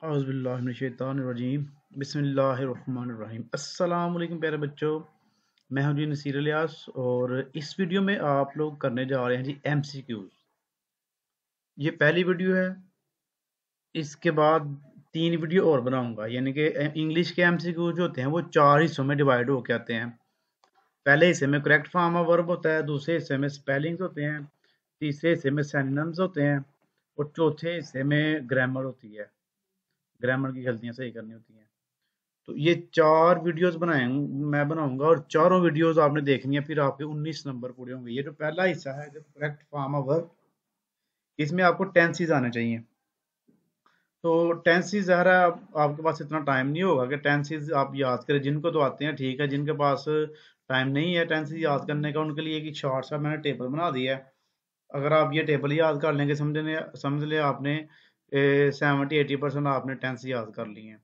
औज़ुबिल्लाहिमिनश्शैतानिर्रजीम बिस्मिल्लाहिर्रहमानिर्रहीम। अस्सलाम वालेकुम प्यारे बच्चों, मैं हूं जी नसीर इलियास और इस वीडियो में आप लोग करने जा रहे हैं जी एमसीक्यूज। ये पहली वीडियो है। इसके बाद 3 वीडियो और बनाऊंगा, यानी कि इंग्लिश के एमसीक्यूज होते हैं वो 4 हिस्सों में डिवाइड होके आते हैं। पहले हिस्से में करेक्ट फॉर्म ऑफ वर्ब होता है, दूसरे हिस्से में स्पेलिंग्स होते हैं, तीसरे हिस्से में सिनोनिम्स होते हैं और चौथे हिस्से में ग्रामर होती है। ग्रामर की गलतियां सही करनी होती हैं। तो ये 4 वीडियोस बनाए मैं बनाऊंगा और चारों वीडियोस आपने देखनी है, फिर आपके 19 नंबर पूरे होंगे। ये जो पहला हिस्सा है, जो करेक्ट फॉर्म ऑफ वर्ब, इसमें आपको टेंसेस आने चाहिए। तो टेंसेस ज़रा आपके पास इतना टाइम नहीं होगा कि टेंसेस आप याद करें। जिनको तो आते हैं ठीक है, जिनके पास टाइम नहीं है टेंसेस याद करने का, उनके लिए एक शॉर्ट सा मैंने टेबल बना दिया है। अगर आप ये टेबल याद कर लेंगे, समझ ले आपने 70-80% आपने टेंस याद कर लिए हैं।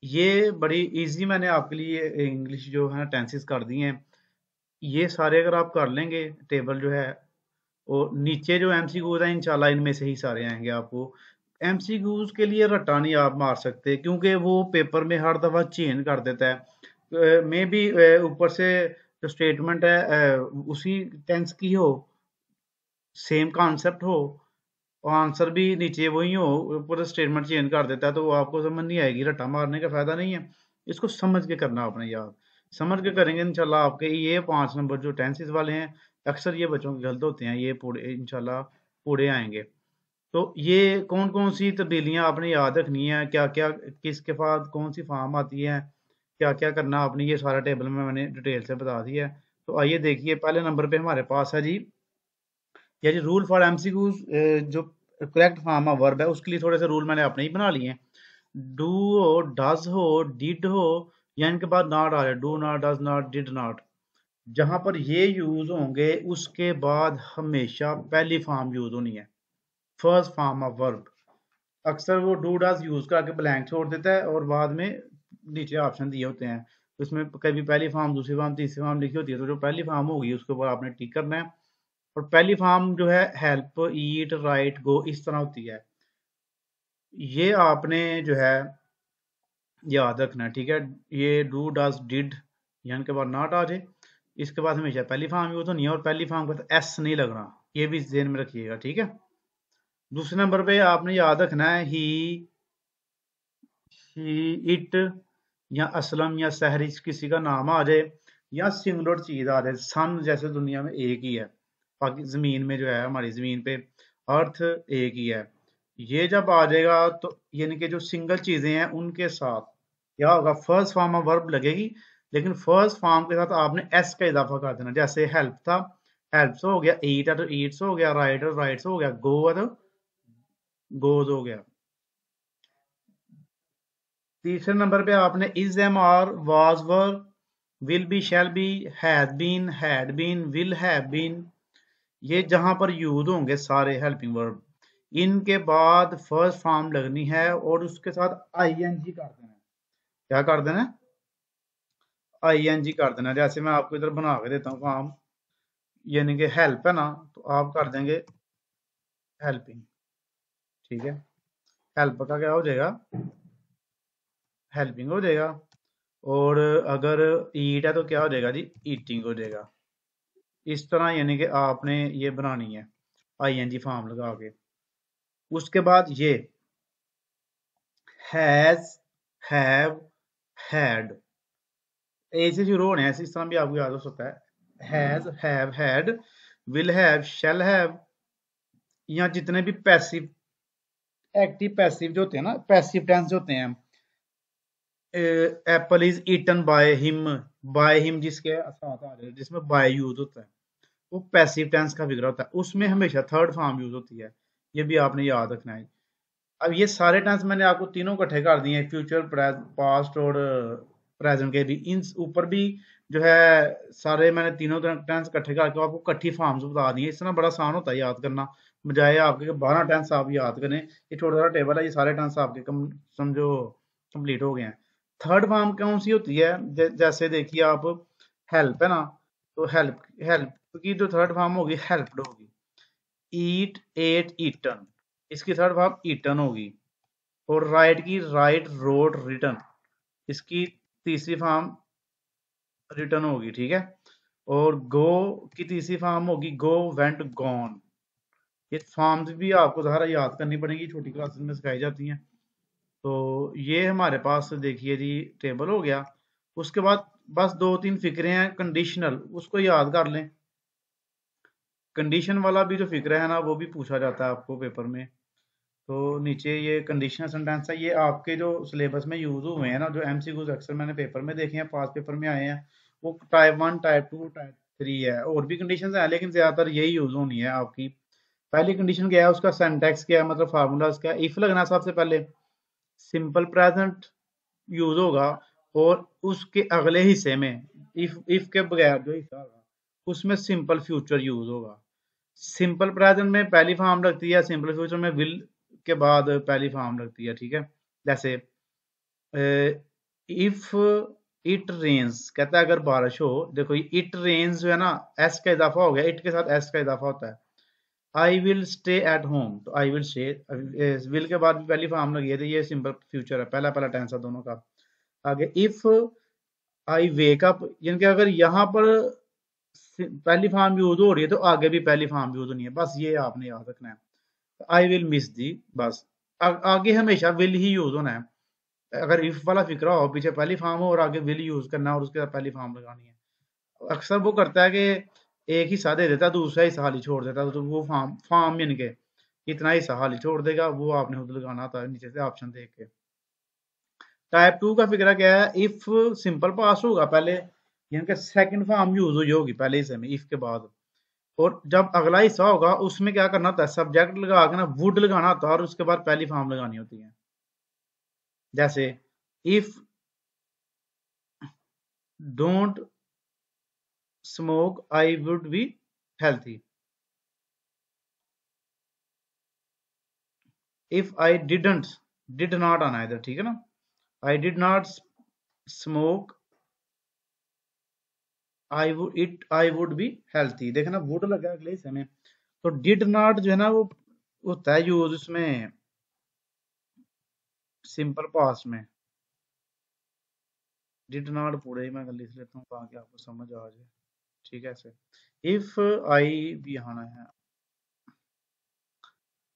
ये बड़ी इजी मैंने आपके लिए इंग्लिश जो है टेंसेस कर दी हैं। ये सारे अगर आप कर लेंगे टेबल जो है, और नीचे जो एमसीक्यूज हैं इंशाल्लाह इनमें से ही सारे आएंगे आपको। एमसीक्यूज के लिए रट्टा नहीं आप मार सकते, क्योंकि वो पेपर में हर दफा चेंज कर देता है। मे बी ऊपर से जो स्टेटमेंट है उसी टेंस की हो, सेम कॉन्सेप्ट हो, और आंसर भी नीचे वही हो, ऊपर स्टेटमेंट चेंज कर देता है, तो वो आपको समझ नहीं आएगी। रट्टा मारने का फायदा नहीं है। इसको समझ के करना आपने याद। समझ के करेंगे इंशाल्लाह आपके ये 5 नंबर जो टेंसेस वाले हैं, अक्सर ये बच्चों के गलत होते हैं, ये पूरे इंशाल्लाह पूरे आएंगे। तो ये कौन कौन सी तब्दीलियां आपने याद रखनी है, क्या क्या किसके बाद कौन सी फॉर्म आती है, क्या क्या करना आपने, ये सारा टेबल में मैंने डिटेल से बता दिया है। तो आइए देखिए, पहले नंबर पे हमारे पास है जी, ये जी रूल फॉर एमसीक्यूज। जो करेक्ट फॉर्म ऑफ वर्ब है उसके लिए थोड़े से रूल मैंने अपने ही बना लिए हैं। डू हो, डज हो, डिड हो, या इनके बाद नॉट आ जाए, do not, does not, did not, जहां पर ये यूज होंगे उसके बाद हमेशा पहली फॉर्म यूज होनी है, फर्स्ट फॉर्म ऑफ वर्ब। अक्सर वो डू डज यूज करके ब्लैंक छोड़ देता है और बाद में नीचे ऑप्शन दिए होते हैं, तो इसमें कभी पहली फॉर्म, दूसरी फॉर्म, तीसरी फॉर्म लिखी होती है, तो जो पहली फॉर्म होगी उसके ऊपर आपने टिक करना है। और पहली फॉर्म जो है हेल्प, ईट, राइट, गो, इस तरह होती है। ये आपने जो है याद रखना है, ठीक है। ये डू डज डिड, यानी के बाद नॉट आ जाए, इसके बाद हमेशा पहली फॉर्म यूज होनी है, और पहली फॉर्म के साथ एस नहीं लगना, ये भी ध्यान में रखिएगा, ठीक है। दूसरे नंबर पे आपने याद रखना है ही, इट, या असलम या सहरी किसी का नाम आ जाए, या सिंगुलर चीज आ जाए। सन जैसे दुनिया में एक ही है, बाकी जमीन में जो है, हमारी जमीन पे अर्थ एक ही है। ये जब आ जाएगा तो यानी कि जो सिंगल चीजें हैं उनके साथ क्या होगा, फर्स्ट फॉर्म ऑफ वर्ब लगेगी, लेकिन फर्स्ट फॉर्म के साथ आपने एस का इजाफा कर देना। जैसे हेल्प था, हेल्प्स हो गया, ईट है तो ईट्स हो गया, राइट है राइट्स हो गया, गो है तो गोज हो गया। तीसरे नंबर पे आपने is, am, are, was, were, will be, shall be, had been, will have been, ये जहां पर यूज होंगे सारे हेल्पिंग वर्ब, इनके बाद फर्स्ट फॉर्म लगनी है और उसके साथ आईएनजी कर देना है। क्या कर देना है? आईएनजी कर देना है। जैसे मैं आपको इधर बना के देता हूँ फॉर्म, यानी कि हेल्प है ना, तो आप कर देंगे हेल्पिंग, ठीक है। हेल्प का क्या हो जाएगा, हेल्पिंग हो जाएगा। और अगर ईट है तो क्या हो जाएगा जी, ईटिंग हो जाएगा। इस तरह यानी कि आपने ये बनानी है आईएनजी फॉर्म लगा के। उसके बाद ये हैज, हैव, हैड, ए से शुरू होने हैं, इस तरह भी आपको याद हो सकता है। Has, have, had, will have, shall have, या जितने भी पैसिव, एक्टिव पैसिव जो होते हैं ना, पैसिव टेंस जो होते हैं, apple is eaten by him जिसके साथ आ रहे हैं, जिसमें बाय यूज होता है, वो पैसिव टेंस का फिगर होता है, उसमें हमेशा थर्ड फॉर्म यूज होती है। ये भी आपने याद रखना है। अब ये सारे टेंस मैंने आपको तीनों इकट्ठे कर दिए हैं, फ्यूचर, पास्ट और प्रेजेंट के भी। इन ऊपर भी जो है सारे मैंने तीनों टेंस इकट्ठे करके आपको इकट्ठी फॉर्म्स बता दिए। इस तरह बड़ा आसान होता है याद करना, बजाय आपके 12 टेंस आप याद करें। ये छोटा सा टेबल है, ये सारे टेंस आपके समझो कंप्लीट हो गए हैं। थर्ड फॉर्म कौन सी होती है, जैसे देखिए आप, हेल्प है ना, तो हेल्प, हेल्प की जो थर्ड फॉर्म होगी हेल्प्ड होगी। ईट, एट, ईटन, इसकी थर्ड फॉर्म ईटन होगी। और राइट की राइट, रोड, रिटर्न, इसकी तीसरी फॉर्म रिटर्न होगी, ठीक है। और गो की तीसरी फॉर्म होगी गो, वेंट, गॉन। ये फॉर्म्स भी आपको ज़रा याद करनी पड़ेंगी, छोटी क्लासेस में सिखाई जाती हैं। तो ये हमारे पास देखिए जी टेबल हो गया। उसके बाद बस दो तीन फिक्रे हैं कंडीशनल, उसको याद कर लें। कंडीशन वाला भी जो फिक्र है ना वो भी पूछा जाता है आपको पेपर में। तो नीचे ये कंडीशनल सेंटेंस है, ये आपके जो सिलेबस में यूज हुए हैं ना, जो एमसीक्यूज अक्सर मैंने पेपर में देखे हैं, पास पेपर में आए हैं, वो टाइप 1, टाइप 2, टाइप 3 है। और भी कंडीशंस हैं लेकिन ज्यादातर यही यूज होनी है आपकी। पहली कंडीशन क्या है, उसका सिंटैक्स क्या है, मतलब फार्मूलाज क्या है। इफ लगना है सबसे पहले, सिंपल प्रेजेंट यूज होगा, और उसके अगले हिस्से में इफ के बगैर जो हिस्सा होगा उसमें सिंपल फ्यूचर यूज होगा। सिंपल प्रेजेंट में पहली फॉर्म लगती है, सिंपल फ्यूचर में विल के बाद पहली फॉर्म लगती है, ठीक है। जैसे इफ इट रेन्स, कहता है अगर बारिश हो। देखो इट रेन्स जो है ना, एस का इजाफा हो गया, इट के साथ एस का इजाफा होता है। I will stay at home, तो आई विल स्टे, विल के बाद भी पहली फॉर्म लगी है, तो ये सिंपल फ्यूचर है, पहला पहला टेंस है दोनों का। आगे इफ आई वेक अप, यानी कि अगर यहाँ पर पहली फॉर्म यूज हो रही है तो आगे भी पहली फॉर्म यूज होनी है, बस ये आपने याद रखना है। आई विल मिस दी, बस आगे हमेशा विल ही यूज होना है। अगर इफ वाला फिक्रा हो, पीछे पहली फॉर्म हो और आगे विल यूज करना है और उसके बाद पहली फॉर्म लगानी है। अक्सर वो करता है कि एक हिस्सा दे देता है, दूसरा हिस्सा खाली छोड़ देता है, तो वो फॉर्म फॉर्म यानी कि इतना हिस्सा खाली छोड़ देगा, वो आपने खुद लगाना होता है नीचे से ऑप्शन देख के। टाइप 2 का फिक्रा क्या है, इफ सिंपल पास होगा पहले, यानी कि सेकंड फॉर्म यूज हुई होगी पहले हिस्से में इफ के बाद। और जब अगला हिस्सा होगा उसमें क्या करना होता है, सब्जेक्ट लगा के ना वुड लगाना होता है और उसके बाद पहली फॉर्म लगानी होती है। जैसे if don't smoke I would be healthy. If I didn't, did not आना इधर, ठीक है ना। I did not smoke I would be healthy. देखना वुड लगा अगले हिस्से में, तो डिड नॉट जो है ना वो होता है यूज उसमें सिंपल पास्ट में। डिड नॉट पूरे ही मैं कर लिख लेता हूँ ताकि आपको समझ आ जाए, ठीक है। ऐसे इफ आई भी आना है,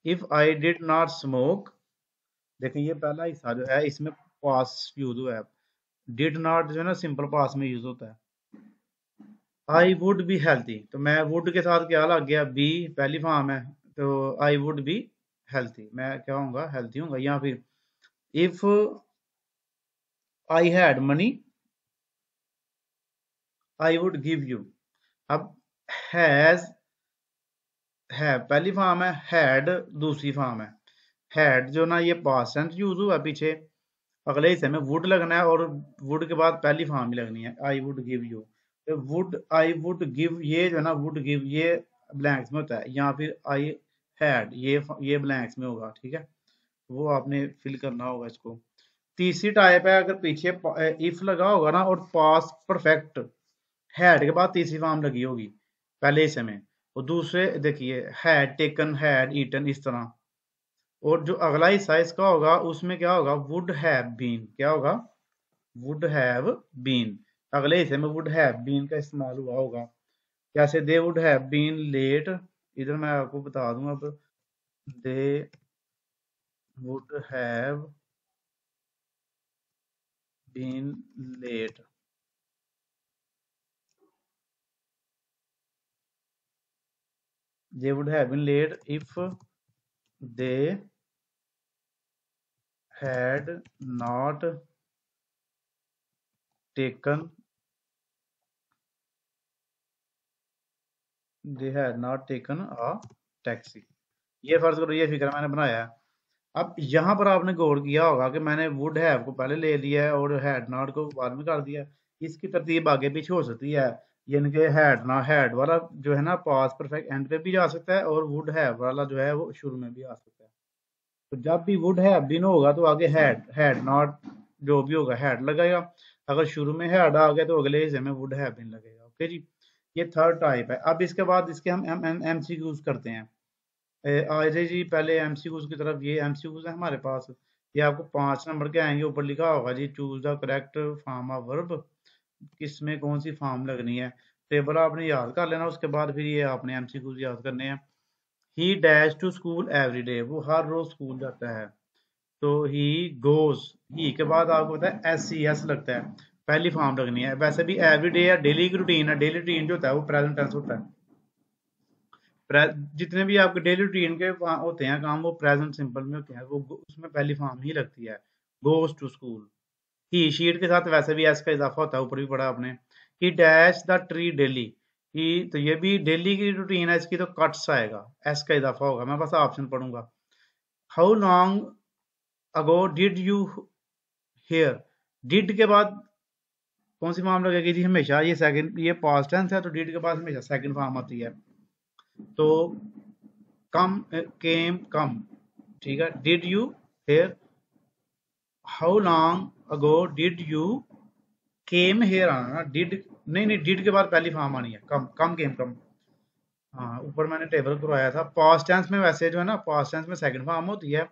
if I did not smoke. देखिए ये पहला हिस्सा जो है इसमें पास यूज हुआ है, डिड नॉट जो है ना सिंपल पास में यूज होता है। आई वुड बी हेल्थी, तो मैं वुड के साथ क्या लग गया, बी पहली फॉर्म है, तो आई वुड बी हेल्थी, मैं क्या होऊंगा, हेल्थी होऊंगा। या फिर if I had money I would give you. अब हैज है पहली फॉर्म है, हैड दूसरी फॉर्म है। हैड जो ना ये पास्ट टेंस यूज हुआ पीछे, अगले हिस्से में वुड लगना है और वुड के बाद पहली फॉर्म भी लगनी है, आई वुड गिव यू। तो वुड आई वुड गिव, ये जो है ना वुड गिव ये ब्लैंक्स में होता है, या फिर आई हैड ये ब्लैंक्स में होगा, ठीक है। वो आपने फिल करना होगा इसको। तीसरी टाइप है, अगर पीछे इफ लगा होगा ना और पास परफेक्ट, हैड के बाद तीसरी फॉर्म लगी होगी पहले हिस्से में, और दूसरे देखिए हैड टेकन, हैड ईटन, इस तरह। और जो अगला हिस्सा इसका होगा उसमें क्या होगा, वुड हैव बीन, क्या होगा, वुड हैव बीन। अगले हिस्से में वुड हैव बीन का इस्तेमाल हुआ होगा। जैसे they would have been late, इधर मैं आपको बता दूं अब, they would have been late. They would have been late if they had not taken, they had not taken a taxi. ये फर्ज करो ये फिक्र मैंने बनाया है। अब यहाँ पर आपने गौर किया होगा कि मैंने वुड हैव को पहले ले लिया है और हैड नॉट को बाद में कर दिया है। इसकी तरतीब आगे पीछे हो सकती है, यानी कि हैड ना हैड वाला जो है ना पास परफेक्ट एंड पे भी जा सकता है और वुड हैव वाला जो है वो शुरू में भी आ सकता है। तो जब भी वुड हैव बीन होगा तो आगे हैड नॉट जो भी होगा हैड लगेगा। अगर शुरू में हैड आ गया तो अगले हिस्से में वुड हैव बीन लगेगा। ओके जी, ये थर्ड टाइप है। अब इसके बाद इसके हम एमसीक्यूज करते हैं। आ जाइए जी पहले एमसीक्यूज की तरफ। ये एमसीक्यूज है हमारे पास, ये आपको 5 नंबर के आएंगे, ऊपर लिखा होगा जी choose the correct form of verb, किस में कौन सी फॉर्म लगनी है। टेबल आपने याद कर लेना, उसके बाद फिर ये आपने एमसीक्यूज याद करने हैं। He dash to school every day, वो हर रोज स्कूल जाता है। तो ही गोज, ही के बाद आपको पता है एस सी एस लगता है, पहली फॉर्म लगनी है। वैसे भी एवरी डे या डेली की रूटीन है, डेली रूटीन जो होता है वो प्रेजेंट टेंस होता है। जितने भी आपके डेली रूटीन के होते हैं काम, वो प्रेजेंट सिंपल में होते हैं, वो उसमें पहली फॉर्म ही लगती है, goes to school. He sheet के साथ वैसे भी एस का इजाफा होता है, ऊपर भी पढ़ा आपने। He dash the tree daily, ही तो ये भी डेली की रूटीन है इसकी, तो कट्स आएगा, एस का इजाफा होगा। मैं बस ऑप्शन पढ़ूंगा। How long ago did you here, did के बाद कौन सी फॉर्म लगेगी जी, हमेशा ये सेकंड, ये पास्ट टेंस है तो डिड के बाद हमेशा सेकंड फॉर्म आती है। तो कम, केम कम, ठीक है। Did you here, how long ago did you came here आना ना, डिड नहीं नहीं, डिड के बाद पहली फॉर्म आनी है, कम कम केम कम। हाँ, ऊपर मैंने टेबल करवाया था। पास्ट टेंस में वैसे जो है ना, पास्ट टेंस में सेकंड फॉर्म होती है,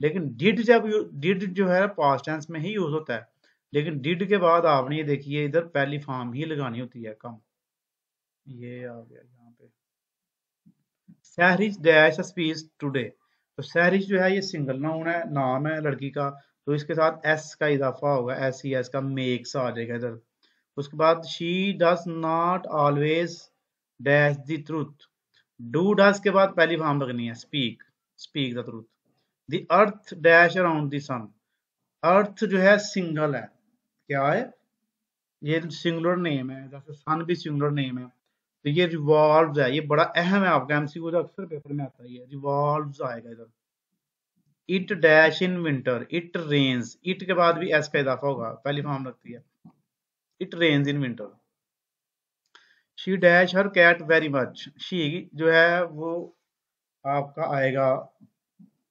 लेकिन डिड जब डिड जो है पास्ट टेंस में ही यूज होता है, लेकिन डिड के बाद आपने ये देखिए इधर पहली फॉर्म ही लगानी होती है, कम। ये आ गया यहाँ पे। सहरिश डैश स्पीच टुडे, तो सहरिश जो है ये सिंगल नाउन है, नाम है लड़की का, तो इसके साथ एस का इजाफा होगा, एस सी एस का मेक्स आ जाएगा इधर। उसके बाद she does not always dash the truth, do does के बाद पहली फॉर्म लगनी है, speak, speak the truth. The earth dash around the sun, earth जो है सिंगल है, क्या है ये, सिंगुलर नेम है, जैसे सन भी सिंगुलर नेम है। तो ये रिवॉल्व्स है, ये बड़ा अहम है आपका एमसीक्यू, तो अक्सर पेपर में आता है, रिवॉल्व्स आएगा इधर। It dash in winter, it rains, it के बाद भी एस का इजाफा होगा, पहली फॉर्म लगती है, it rains in winter. She dash her cat very much, she जो है वो आपका आएगा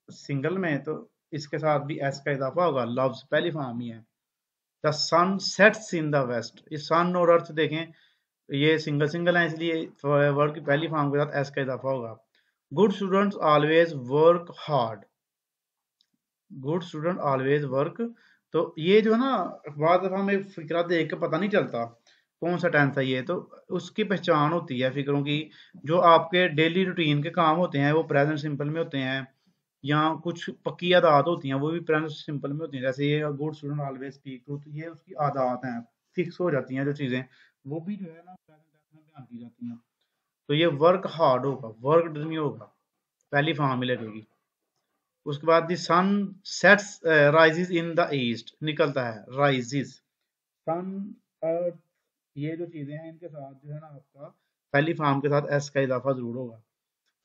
सिंगल में, तो इसके साथ भी एस का इजाफा होगा, लव्स पहली फॉर्म ही है। The sun sets in the west, ये सन और अर्थ देखें, ये सिंगल सिंगल है, इसलिए वर्ड की पहली फॉर्म के साथ एस का इजाफा होगा। Good students always work hard, good student always work, तो ये जो है ना, बाद दफा हमें फिक्रा देख के पता नहीं चलता कौन सा टेंस है ये, तो उसकी पहचान होती है फिक्रों की। जो आपके डेली रूटीन के काम होते हैं वो प्रेजेंट सिंपल में होते हैं, या कुछ पक्की आदत होती हैं वो भी प्रेजेंट सिंपल में होती हैं, जैसे ये good student always speak truth, ये उसकी आदत हैं, फिक्स हो जाती हैं जो चीजें, वो भी जो है ना प्रेजेंट टेंस में बयान की जाती हैं। तो ये वर्क हार्ड होगा, वर्क नहीं होगा, पहली फॉर्म ही लगेगी। उसके बाद the sun sets rises in the east, निकलता है, राइजेस, सन, अर्थ, ये जो चीजें हैं इनके साथ जो है ना आपका पहली फॉर्म के साथ एस का इजाफा जरूर होगा।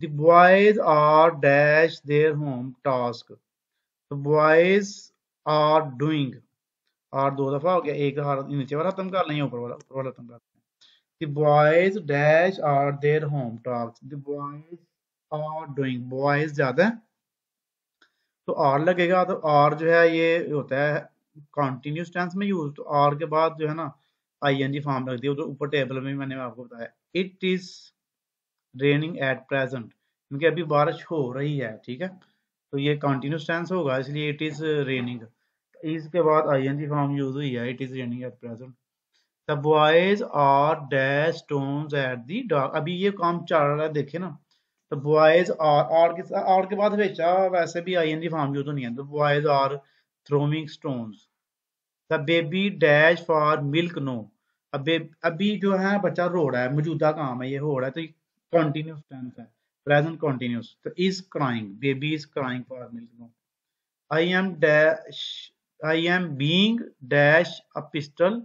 The boys are dash their home task, तो बॉयज आर डूइंग, आर दो दफा हो गया, एक नीचे वाला खत्म कर लें, ऊपर वाला खत्म कर लें। The boys dash are their home task, the boys are doing, boys ज्यादा है तो आर लगेगा, तो आर जो है ये होता है कॉन्टिन्यूस टेंस में यूज, तो आर के बाद जो है ना आईएनजी फॉर्म लगती है, तो ऊपर टेबल में मैंने आपको बताया। It is raining at present, क्योंकि अभी बारिश हो रही है, ठीक है, तो ये कॉन्टिन्यूस टेंस होगा, इसलिए इट इज रेनिंग, इसके बाद आईएनजी फॉर्म यूज हुई है, it is raining at present. The boys are dash stones at the dog, अभी ये काम चल रहा है देखे ना, तो बॉयज आर के बाद हमेशा वैसे भी आईएनजी फॉर्म यूज होनी है, तो boys are throwing stones. The baby dash for milk now, अभी जो है बच्चा रो रहा है, मौजूदा काम है, ये हो रहा है, तो कंटिन्यूस टेंस है, प्रेजेंट कंटिन्यूस, तो is crying, baby is crying for milk now. I am dash, I am being dash a pistol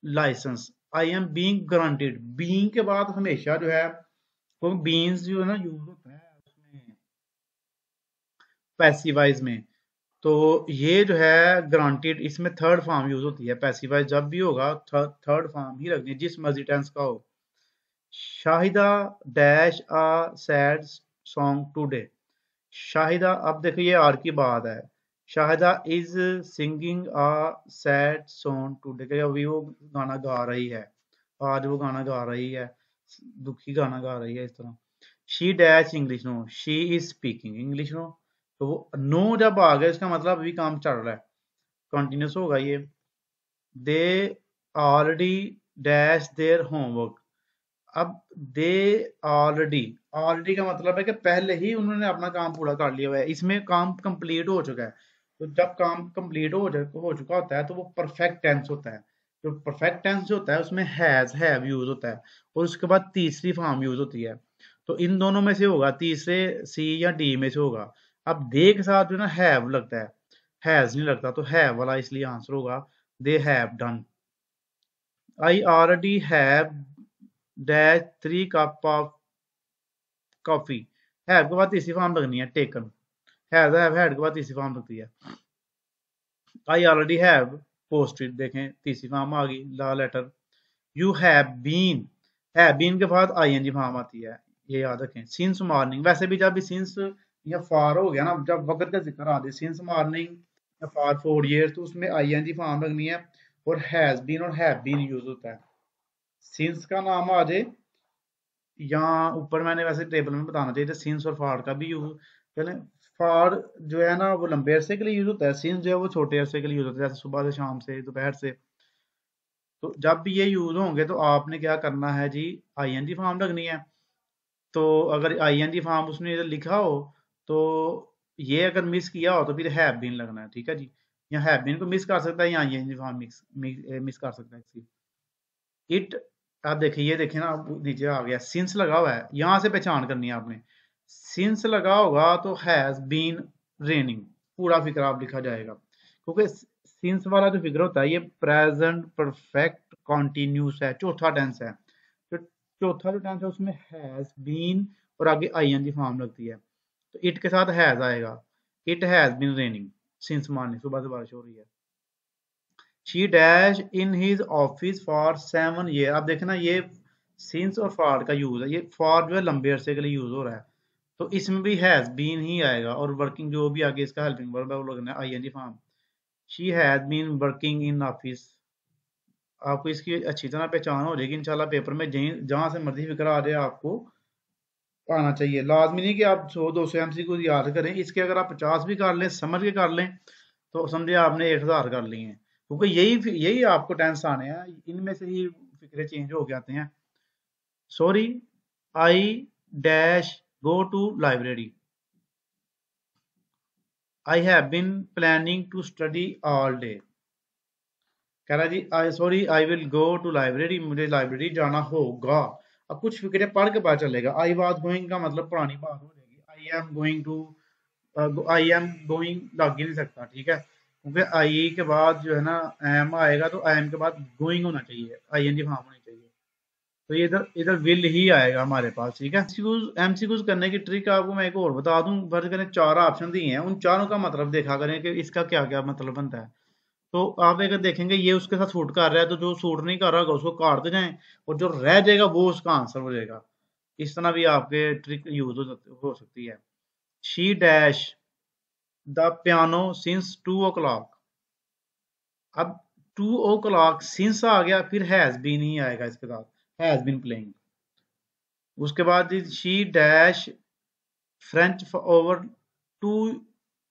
licence, I am being granted, being के बाद हमेशा जो है वो बीइंग्स जो है ना यूज होता है उसमें पैसिवाइज में, तो ये जो है ग्रांटेड, इसमें थर्ड फॉर्म यूज होती है, पैसिवाइज जब भी होगा थर्ड फॉर्म ही रखनी है, जिस मर्जी टेंस का हो। Shahida dash a sad song today, Shahida, अब देखो ये आर की बात है, Shahida is singing a sad song today, कि अभी वो गाना गा रही है, आज वो गाना गा रही है, दुखी गाना गा रही है, इस तरह। She dash English now, she is speaking English now, तो वो नो जब आ गया इसका मतलब अभी काम चल रहा है, कंटिन्यूस होगा ये। They already dash their homework. अब दे ऑलरेडी, ऑलरेडी का मतलब है कि पहले ही उन्होंने अपना काम पूरा कर लिया हुआ है, इसमें काम कंप्लीट हो चुका है। तो जब काम कंप्लीट हो चुका होता है तो वो परफेक्ट टेंस होता है। जो परफेक्ट टेंस होता है उसमें हैव यूज होता है, और उसके बाद तीसरी फॉर्म यूज होती है। तो इन दोनों में से होगा, तीसरे सी या डी में से होगा। अब दे के साथ जो ना हैव लगता है, हैज नहीं लगता, तो हैव वाला इसलिए आंसर होगा they have done. I already have dash 3 cup of coffee. Have के बाद तीसरी फॉर्म लगनी है टेकन। हैड के बाद तीसरी फॉर्म लगती है। आई ऑलरेडी हैव पोस्टेड, देखें तीसरी फॉर्म आ गई ला लेटर। यू हैव बीन के बाद आईएनजी फॉर्म आती है, ये याद रखें। सिंस मॉर्निंग, वैसे भी जब भी सिंस या फॉर हो गया ना, जब वक्त का जिक्र आ जाए सिंस मॉर्निंग या फॉर 4 years, तो उसमें आईएनजी फॉर्म लगनी है, और हैज बीन और हैव बीन यूज होता है। सिंस का नाम आ जाए, यहाँ ऊपर मैंने वैसे टेबल में बताना चाहिए था, सिंस और फॉर का भी यूज। चलें, फॉर जो है ना वो लंबे अरसे के लिए यूज होता है, सिंस जो है वो छोटे अरसे के लिए यूज होता है, जैसे सुबह से शाम से दोपहर से। तो जब भी ये यूज होंगे तो आपने क्या करना है जी, आईएनजी फॉर्म लगनी है। तो अगर आईएनजी फॉर्म उसने इधर लिखा हो तो ये अगर मिस किया हो तो फिर हैव बीन लगना है, ठीक है जी। या हैव बीन को मिस कर सकता है या आईएनजी फॉर्म मिस कर सकता है इसकी। इट, आप देखिए, ये देखिए ना, अब नीचे आ गया सिंस लगा हुआ है, यहां से पहचान करनी है आपने। सिंस लगा होगा तो हैज बीन रेनिंग, पूरा फिक्र आप लिखा जाएगा, क्योंकि सिंस वाला जो फिक्र होता है ये प्रेजेंट परफेक्ट कॉन्टिन्यूस है, चौथा टेंस है। तो चौथा जो टेंस है उसमें हैज बीन और आगे आईएनजी फॉर्म लगती है, तो इट के साथ हैज आएगा। It has been raining since morning, सुबह से बारिश हो रही है। She dash in his office for 7 years। आप देखना ये सिंस और फॉर का यूज है, ये फॉर जो है लंबे अरसे के लिए यूज हो रहा है, तो इसमें भी हैज बीन ही आएगा, और वर्किंग जो भी आगे इसका हेल्पिंग वर्ब है वो लगना है ING form. She has been working in office. आपको इसकी अच्छी तरह पहचान हो जाएगी इंशाल्लाह, पेपर में जहां से मर्जी फिक्र आ जाए आपको आना चाहिए। लाजमी नहीं कि आप 100-200 एमसीक्यू याद करें, इसके अगर आप 50 भी कर लें, समझ के कर लें, तो समझिए आपने 1000 कर लिए हैं, क्योंकि यही आपको टेंस आने हैं, इनमें से ही फिक्रे चेंज हो जाते हैं। Sorry, I dash go to library. I have been planning to study all day. कह रहा जी sorry I will go to library, मुझे लाइब्रेरी जाना होगा। अब कुछ फिक्रे पढ़ के पता चलेगा, आई वॉज गोइंग का मतलब पुरानी बात हो जाएगी, I am going to, I am going लग ही नहीं सकता, ठीक है, क्योंकि आई के बाद जो है ना एम आएगा, तो आई एम के बाद गोइंग होना चाहिए, आई एन जी फॉर्म होनी चाहिए। तो ये इधर इधर विल ही आएगा हमारे पास, ठीक है। एमसीक्यूज करने की ट्रिक आपको मैं एक और बता दूं, फर्ज करें 4 ऑप्शन दिए हैं, उन चारों का मतलब देखा करें कि इसका क्या क्या मतलब बनता है। तो आप अगर देखेंगे ये उसके साथ सूट कर रहा है, तो जो सूट नहीं कर रहा होगा उसको काट दे जाएं, और जो रह जाएगा वो उसका आंसर हो जाएगा। इस तरह भी आपके ट्रिक यूज हो सकती है। She dash the piano since 2 o'clock। अब 2 o'clock सिंस आ गया, फिर हैज बीन ही आएगा इसके साथ, हैज बीन प्लेइंग। उसके बाद she dash French over two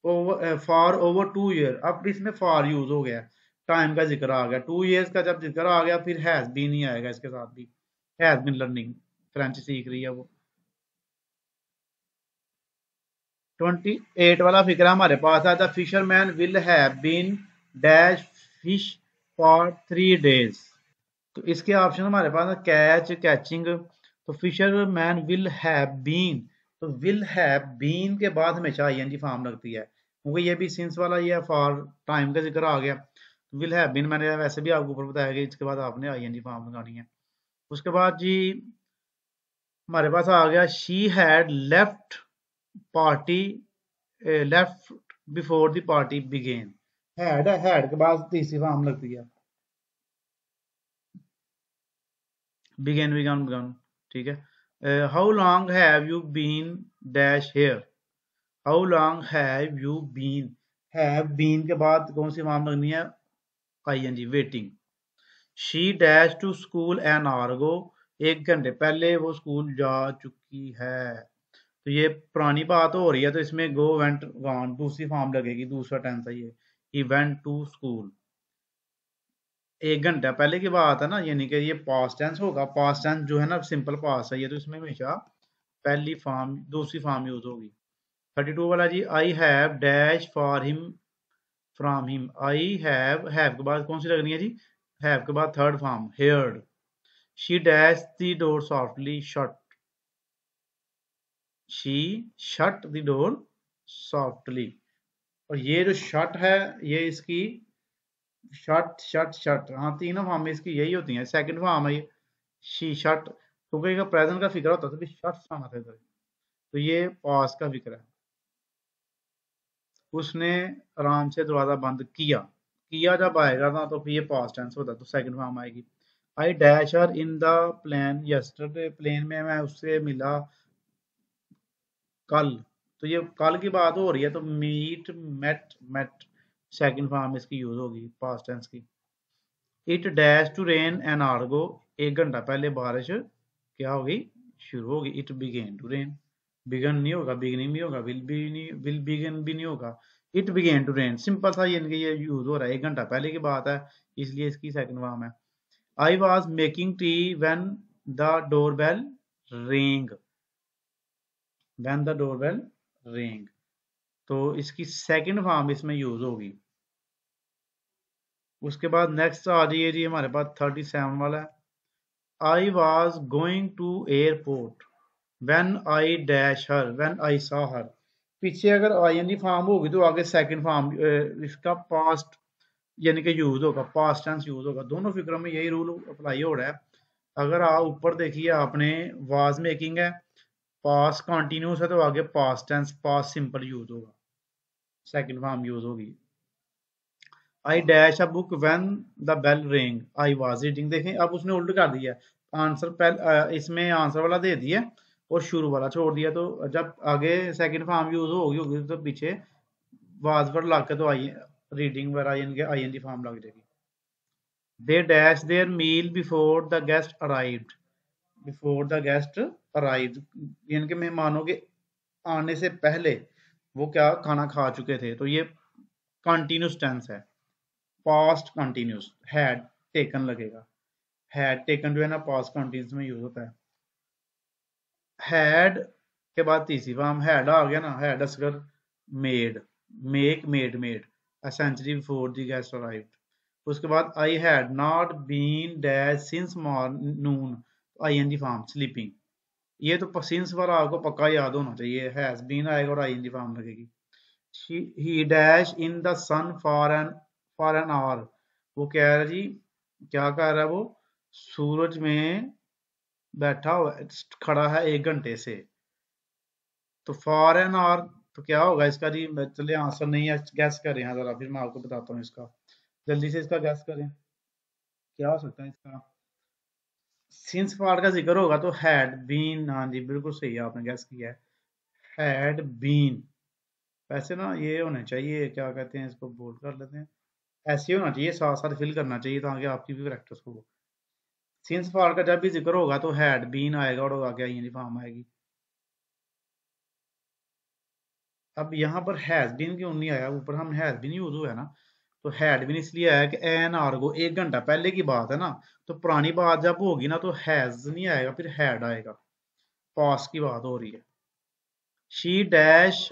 for over 2 year। अब इसमें फॉर यूज हो गया, टाइम का जिक्र आ गया, 2 years का जब जिक्र आ गया फिर हैज बीन ही आएगा इसके साथ भी, हैज बीन लर्निंग, फ्रेंच सीख रही है वो। 28 वाला फिक्रा हमारे पास है, the fisherman will have been dash fish for 3 days। तो इसके ऑप्शन हमारे पास है कैच, कैचिंग। तो फिशरमैन विल हैव बीन, तो विल हैव बीन के बाद हमेशा आईएनजी फॉर्म लगती है, क्योंकि ये भी सिंस वाला ही है, फॉर टाइम का जिक्र आ गया। तो विल हैव बीन मैंने वैसे भी आपको ऊपर बताया कि इसके बाद आपने आईएनजी फॉर्म लगानी है। उसके बाद जी हमारे पास आ गया she had left party, left before the party began. Had के बाद तीसरी फॉर्म लगती है, बिगेन बिगन बिगन, ठीक है। How long have you been dash here. How long have you been, have been के बाद कौन सी फॉर्म लगनी है, ING, waiting. She dash to school an hour ago. 1 घंटे पहले वो स्कूल जा चुकी है। तो ये पुरानी बात हो रही है, तो इसमें गो वेंट गॉन दूसरी फॉर्म लगेगी, दूसरा टेंस है ये। He went to school. 1 घंटा पहले की बात है ना, यानी कि ये पास्ट टेंस होगा। पास्ट टेंस जो है ना सिंपल पास्ट है ये, तो इसमें हमेशा पहली फॉर्म दूसरी फॉर्म यूज होगी। 32 वाला जी, I have dash for him from him. I have के बाद कौन सी लगनी है जी? हैव के बाद third form heard. She dash the door softly shut. She shut the door softly. और ये जो शट है, ये इसकी शट शट शट, हाँ तीनों फॉर्म में इसकी यही होती है। सेकंड फॉर्म है ये शी शट, क्योंकि इसका प्रेजेंट का फिक्र होता है तो शट आना था इधर। तो ये पास का फिक्र है। उसने आराम से दरवाजा बंद किया। किया जब आएगा ना तो फिर ये पास्ट टेंस होता है, तो सेकंड फॉर्म आएगी। I dash her in the plane yesterday. Plane में मैं उससे मिला कल। तो ये कल की बात हो रही है, तो meet met met second form इसकी यूज होगी पास्ट टेंस की। It dash to rain an hour ago. 1 घंटा पहले बारिश क्या होगी? शुरू होगी। It began to rain. Begun नहीं होगा, बिगनिंग नहीं होगा, विल बी नहीं, विल बिगन भी नहीं होगा। It began to rain simple था, यानी ये यूज हो रहा है, 1 घंटा पहले की बात है, इसलिए इसकी सेकंड फॉर्म है। I was making tea when the door bell ring. When the door bell ring, तो इसकी सेकंड फॉर्म इसमें यूज होगी। उसके बाद नेक्स्ट आ जाइए जी, हमारे पास 37 वाला है। I was going to airport when I dash her when I saw her। पीछे अगर ing फॉर्म होगी तो आगे सेकंड फॉर्म इसका पास्ट यानी कि यूज होगा, पास्ट टेंस यूज होगा। दोनों फिक्रों में यही रूल अप्लाई हो रहा है। अगर आप ऊपर देखिए, आपने वाज मेकिंग है, पास्ट कंटिन्यूस है, तो आगे past tense past simple use होगा, सेकंड फॉर्म यूज होगी। I dash a book when the bell ring I was reading. देखें अब उसने उल्ट कर दिया, आंसर पहले इसमें आंसर वाला दे दिया और शुरू वाला छोड़ दिया। तो जब आगे सेकंड फॉर्म यूज होगी तो पीछे वाज पर लग के तो आई रीडिंग पर आई फॉर्म लग जाएगी। They dash their meal before the guest arrived. Before the guest arrived यानी कि मेहमानों के आने से पहले वो क्या खाना खा चुके थे। तो ये कंटिन्यूस टेंस है, पास्ट कंटिन्यूस। हैड टेकन लगेगा। हैड टेकन जो है ना पास्ट कंटिन्यूस में यूज होता है। हैड के बाद तीसरी फॉर्म हैड आ गया ना, हैड असगर made, make made made a century before the guest arrived. उसके बाद I had not been dash since noon, ING form sleeping. ये तो सिंस वाला आपको पक्का याद होना चाहिए, हैज बीन आएगा और आईएनजी फॉर्म लगेगी। He dash in the sun for an hour. वो कह रहा है जी, क्या कह रहा है वो? सूरज में बैठा हुआ खड़ा है 1 घंटे से। तो फॉर एन आवर तो क्या होगा इसका जी? चलिए आंसर नहीं है, गैस करें यहाँ जरा, फिर मैं आपको बताता हूँ इसका। जल्दी से इसका गैस करें, क्या हो सकता है इसका? सिंस पार्ट का जिक्र होगा तो हैड बीन। हाँ जी बिल्कुल सही है, आपने गैस किया है, हैड बीन। वैसे ना ये होने चाहिए, क्या कहते हैं इसको, बोल्ड कर लेते हैं, ऐसे होना चाहिए, साथ साथ फिल करना चाहिए ताकि आपकी भी प्रैक्टिस हो। सिंस पार्ट का जब भी जिक्र होगा तो हैड बीन आएगा और आगे आई फॉर्म आएगी। अब यहाँ पर हैज बीन क्यों नहीं आया? ऊपर हम हैज बीन यूज हुआ है ना, तो हैड बीन इसलिए आया कि एन आर्गो 1 घंटा पहले की बात है ना, तो पुरानी बात जब होगी ना तो हैज नहीं आएगा, फिर हैड आएगा। पास की बात हो रही है। She dash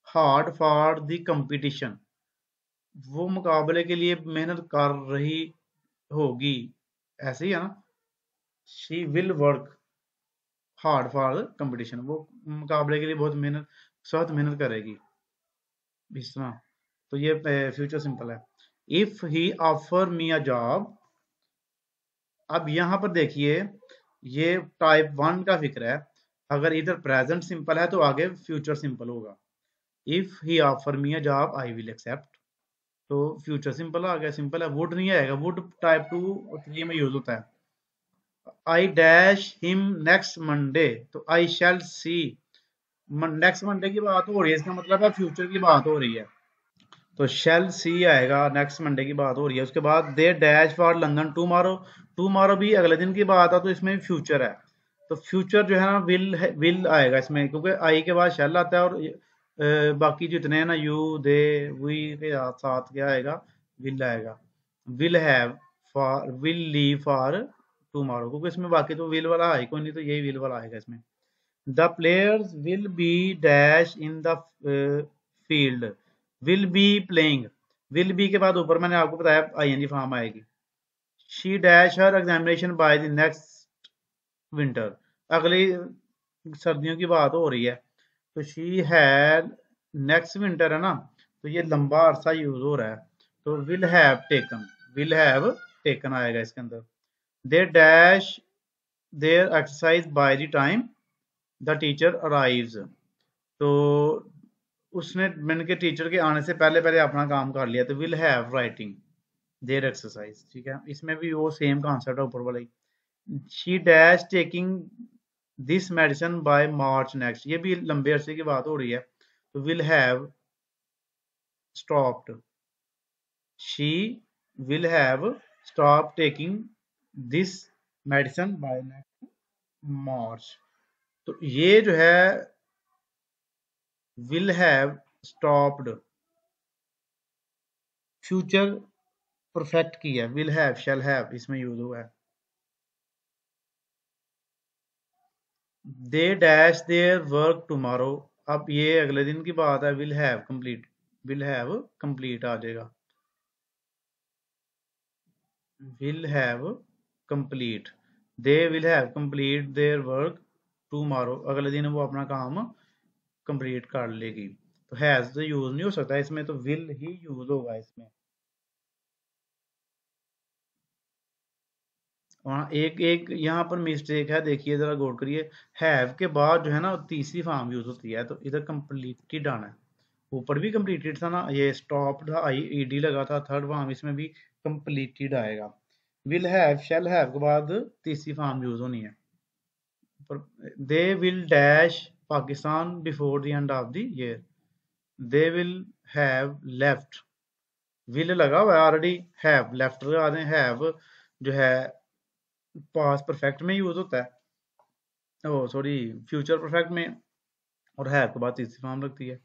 hard for the competition. वो मुकाबले के लिए मेहनत कर रही होगी, ऐसे ही है ना। She will work hard for competition, वो मुकाबले के लिए बहुत मेहनत सख्त मेहनत करेगी, इस तरह। तो ये फ्यूचर सिंपल है। If he offer me a job. अब यहां पर देखिए, ये टाइप 1 का फिक्र है। अगर इधर प्रेजेंट सिंपल है तो आगे फ्यूचर सिंपल होगा। If he offer me a job I will accept, तो फ्यूचर सिंपल आ गया, सिंपल है। वुड नहीं आएगा, वुड टाइप 2 और 3 में यूज होता है। I dash him next Monday, तो आई शैल सी। नेक्स्ट मंडे की बात हो रही है, इसका मतलब है फ्यूचर की बात हो रही है, तो शेल सी आएगा, नेक्स्ट मंडे की बात हो रही है। उसके बाद they dash for London tomorrow. Tomorrow भी अगले दिन की बात है, तो इसमें फ्यूचर है। तो फ्यूचर जो है ना विल आएगा इसमें, क्योंकि आई के बाद शेल आता है, और बाकी जितने हैं ना यू दे वी के साथ क्या आएगा, विल आएगा। Will have for, will leave for tomorrow, क्योंकि इसमें बाकी तो विल वाला है कोई नहीं, तो यही विल वाला आएगा इसमें। The players will be dash in the field, will be playing, will be के बाद ऊपर मैंने आपको बताया आईएनजी फॉर्म आएगी। She dash her examination by the next winter, अगली सर्दियों की बात हो रही है, तो शी हैड, नेक्स्ट विंटर है ना, तो ये लंबा अरसा यूज हो रहा है, तो will have taken, will have taken आएगा इसके अंदर। दे dash there exercise by the time the teacher arrives, तो उसने, मैंने के टीचर के आने से पहले पहले अपना काम कर लिया, तो will have writing their exercise, ठीक है, इसमें भी वो सेम कॉन्सेप्ट है ऊपर वाला ही। She dash taking this medicine by March next, ये भी लंबे अरसे की बात हो रही है, तो will have stopped, she will have stop taking this medicine by next March, तो ये जो है will have stopped future perfect की है, विल हैव शैल हैव इसमें यूज हुआ है। They dash their work tomorrow, अब ये अगले दिन की बात है, will have complete, will have complete आ जाएगा, will have complete, they will have complete their work tomorrow, अगले दिन वो अपना काम कंप्लीट कर लेगी, तो हैज तो यूज नहीं हो सकता इसमें, तो विल ही यूज होगा इसमें। वहाँ एक एक यहाँ पर मिस्टेक है, देखिए जरा गौर करिए, हैव के बाद जो है ना तीसरी फॉर्म यूज होती है, तो इधर कंप्लीटेड आना है, ऊपर भी कंप्लीटेड था ना, ये स्टॉप था, आई ईडी लगा था, थर्ड फॉर्म इसमें भी कंप्लीटेड आएगा। विल हैव शैल हैव के बाद तीसरी फॉर्म यूज होनी है। They will dash Pakistan before the end of the year, they will have left, will लगा हुआ है ऑलरेडी, हैव लेफ्ट लगा दें, हैव जो है पास परफेक्ट में यूज होता है, ओ सॉरी फ्यूचर परफेक्ट में, और हैव के बाद तीसरी फॉर्म लगती है।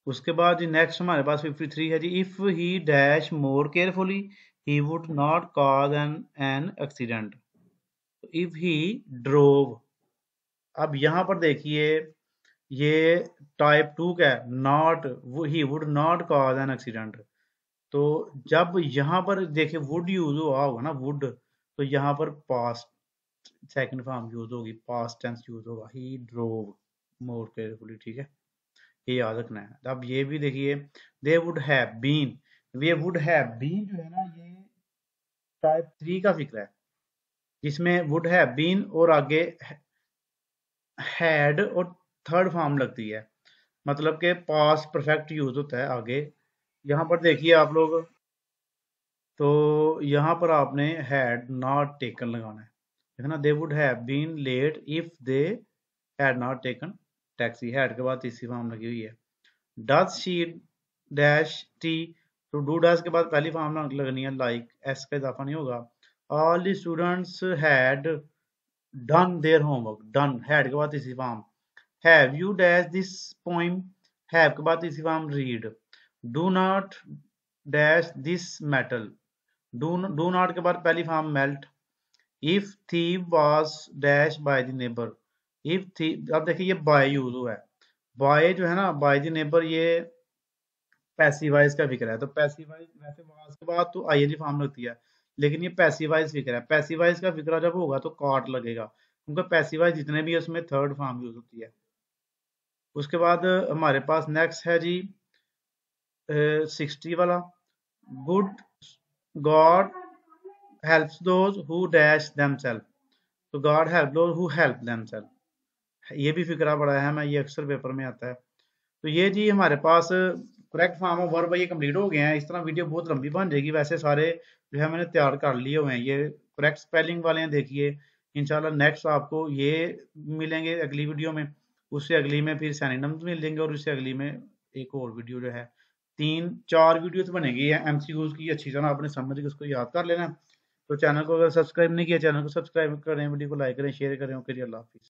उसके बाद जी नेक्स्ट हमारे पास 53 है जी, if he dash more carefully he would not cause an accident, if he drove, अब यहां पर देखिए ये टाइप 2 का है, not, he would not cause an accident, तो जब यहां पर देखिए वुड यूज हुआ होगा ना, वुड, तो यहां पर पास्ट सेकंड फॉर्म यूज होगी, पास्ट टेंस यूज होगा, ही ड्रोव मोर केयरफुली, ठीक है, ये याद रखना है। अब ये भी देखिए, दे वुड हैव बीन, ये वुड हैव बीन जो है ना, ये टाइप 3 का फिक्र है, जिसमें वुड हैव बीन और आगे हैड और थर्ड फॉर्म लगती है, मतलब के पास परफेक्ट यूज होता है आगे। यहाँ पर देखिए आप लोग, तो यहाँ पर आपने हैड नॉट टेकन लगाना है, देखना, they would have been late if they had not taken taxi, had के बाद तीसरी फॉर्म लगी हुई है। डज शी डैश टी, तो डू डज के बाद पहली फॉर्म लगनी है, लाइक एस का इजाफा नहीं होगा। All the students had done their homework, done had के बाद तीसरी form. Have you dash this poem, have के बाद तीसरी form read. Do not dash this metal, do not के बाद पहली फॉर्म मेल्ट। इफ थी was dash by the neighbour, if थी, अब देखिए ये बाय यूज हुआ है, बाय जो है ना, बाय द नेबर, ये पैसिवाइज का फिक्र है, तो पैसिवाइज वैसे वाज के बाद तो आईएनजी फॉर्म लगती है, लेकिन ये पैसिवाइज फिक्र है, पैसिवाइज का फिक्र जब होगा तो कॉट लगेगा, क्योंकि पैसिवाइज जितने भी है उसमें थर्ड फॉर्म यूज होती है। उसके बाद हमारे पास नेक्स्ट है जी 60 वाला, good God helps those who dash themselves, तो God help those who help themselves, ये भी फिक्रा बड़ा है, मैं ये अक्सर पेपर में आता है। तो ये जी हमारे पास करेक्ट फॉर्म ऑफ वर्ब ये कंप्लीट हो गए हैं। इस तरह वीडियो बहुत लंबी बन जाएगी, वैसे सारे जो है मैंने तैयार कर लिए हुए हैं, ये करेक्ट स्पेलिंग वाले हैं, देखिए इंशाल्लाह नेक्स्ट आपको ये मिलेंगे अगली वीडियो में, उससे अगली में फिर सिनोनिम्स मिलेंगे, और उससे अगली में एक और वीडियो जो है, 3-4 वीडियो तो बनेगी एमसीक्यूज की, अच्छी तरह आपने समझ के उसको याद कर लेना। तो चैनल को अगर सब्सक्राइब नहीं किया, चैनल को सब्सक्राइब करें, वीडियो को लाइक करें, शेयर करें। ओके जी, अल्लाह हाफ़िज़।